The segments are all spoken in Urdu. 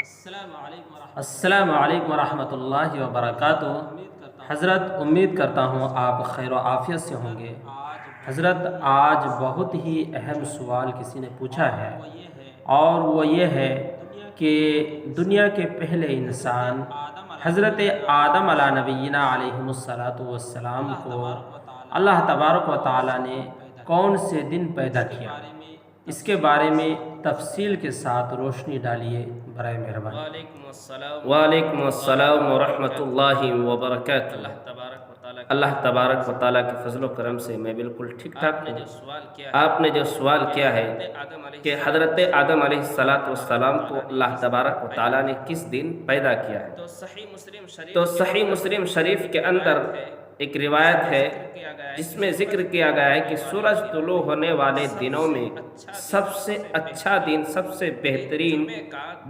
السلام علیکم ورحمۃ اللہ وبرکاتہ۔ حضرت امید کرتا ہوں آپ خیر و عافیت سے ہوں گے۔ حضرت آج بہت ہی اہم سوال کسی نے پوچھا ہے، اور وہ یہ ہے کہ دنیا کے پہلے انسان حضرت آدم علیہ نبینا علیہم الصلاۃ والسلام کو اللہ تبارک و تعالی نے کون سے دن پیدا کیا؟ اس کے بارے میں تفصیل کے ساتھ روشنی ڈالیے برائے مہربانی۔ وعلیکم السلام ورحمۃ اللہ وبرکاتہ۔ اللہ تبارک و تعالیٰ کے فضل و کرم سے میں بالکل ٹھیک ٹھاک ہوں۔ آپ نے جو سوال کیا ہے کہ حضرت آدم علیہ السلام کو اللہ تبارک و تعالیٰ نے کس دن پیدا کیا ہے، تو صحیح مسلم شریف کے اندر ایک روایت ہے جس میں ذکر کیا گیا ہے کہ سورج طلوع ہونے والے دنوں میں سب سے اچھا دن، سب سے بہترین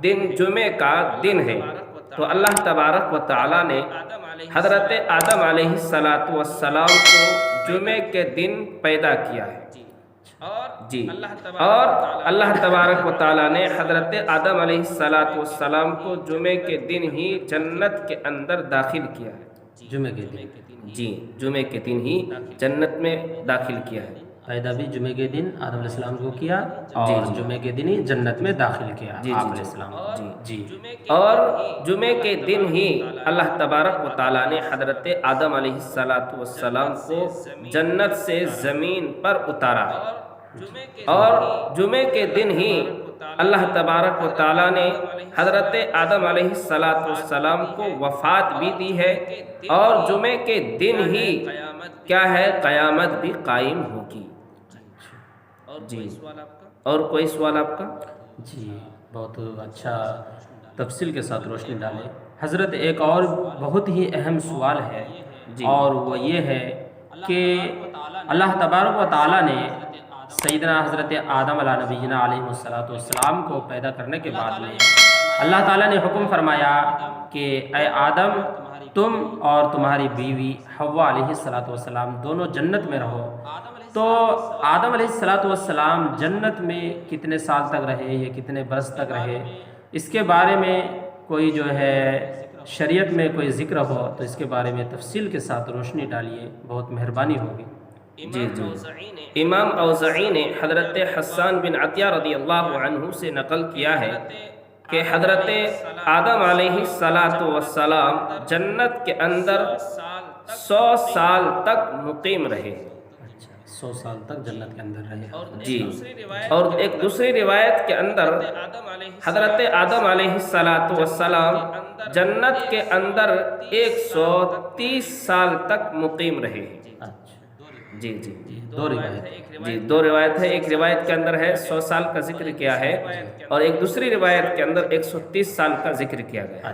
دن جمعے کا دن ہے۔ تو اللہ تبارک و تعالیٰ نے حضرت آدم علیہ السلام کو جمعے کے دن پیدا کیا ہے جی، اور اللہ تبارک و تعالیٰ نے حضرت آدم علیہ السلام کو جمعے کے دن ہی جنت کے اندر داخل کیا ہے۔ جمعے کے دن جی، جمعے کے دن ہی جنت میں داخل کیا ہے۔ پیدا بھی جمعے کے دن آدم علیہ السلام کو کیا، اور جمعے کے دن ہی جنت میں داخل کیا آپ علیہ السلام کو۔ جی، اور جمعے کے دن ہی اللہ تبارک و تعالیٰ نے حضرت آدم علیہ السلام کو جنت سے زمین پر اتارا، اور جمعے کے دن ہی اللہ تبارک و تعالیٰ نے حضرت آدم علیہ السلام کو وفات بھی دی ہے، اور جمعے کے دن ہی کیا ہے، قیامت بھی قائم ہوگی۔ جی، اور کوئی سوال آپ کا؟ جی، بہت اچھا تفصیل کے ساتھ روشنی ڈالے حضرت۔ ایک اور بہت ہی اہم سوال ہے، اور وہ یہ ہے کہ اللہ تبارک و تعالیٰ نے سیدنا حضرت آدم علیہ نبینا علیہ السلام کو پیدا کرنے کے بعد میں اللہ تعالیٰ نے حکم فرمایا کہ اے آدم، تم اور تمہاری بیوی حوا علیہ السلام دونوں جنت میں رہو۔ تو آدم علیہ السلام جنت میں کتنے سال تک رہے، یا کتنے برس تک رہے، اس کے بارے میں کوئی جو ہے شریعت میں کوئی ذکر ہو تو اس کے بارے میں تفصیل کے ساتھ روشنی ڈالیے، بہت مہربانی ہوگی۔ جی، امام اوزاعی نے حضرت حسان بن عطیہ رضی اللہ عنہ سے نقل کیا ہے کہ حضرت آدم علیہ السلام جنت کے اندر 100 سال تک مقیم رہے۔ 100 سال تک جنت کے اندر رہے جی، اور ایک دوسری روایت کے اندر حضرت آدم علیہ السلام جنت کے اندر 130 سال تک مقیم رہے۔ جی جی، دو روایت ہے۔ ایک روایت کے اندر ہے 100 سال کا ذکر کیا ہے، اور ایک دوسری روایت کے اندر 130 سال کا ذکر کیا گیا ہے۔